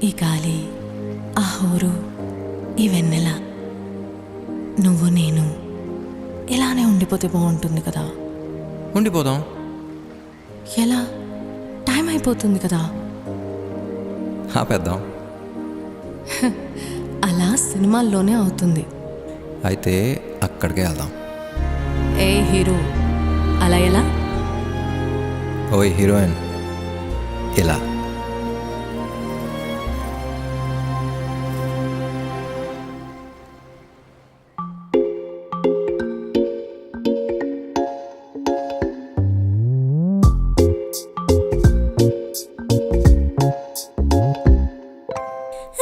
ఈ గాలి, ఆ హోరు, ఈ వెన్నెల, నువ్వు నేను ఇలానే ఉండిపోతే బాగుంటుంది కదా. ఉండిపోదాం. ఎలా? టైం అయిపోతుంది కదా. ఆపేద్దాం. అలా సినిమాల్లోనే అవుతుంది. అయితే అక్కడికే వెళ్దాం. ఏ హీరో, అలా ఎలా? ఓయ్ హీరోయిన్, ఇలా.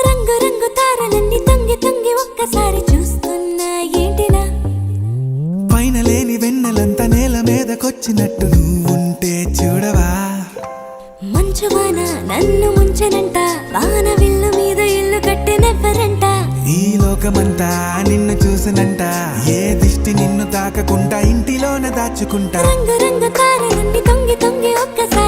రంగు రంగు తారలన్నీ తొంగి తొంగి ఒక్కసారి చూస్తున్నా ఏంటినా, పైన లేని వెన్నెలంతా నేల మీదకొచ్చినట్టు నువ్వుంటే చూడవా. మంచు వాన నన్ను ముంచనంట, వాన విల్లు మీద ఇల్లు కట్టెనెవ్వరంట. ఈ లోకమంతా నిన్ను చూసినంట, ఏ దిష్టి నిన్ను తాకకుండా ఇంటిలోన దాచుకుంటా. రంగు రంగు తారలన్నీ తొంగి తొంగి ఒక్కసారి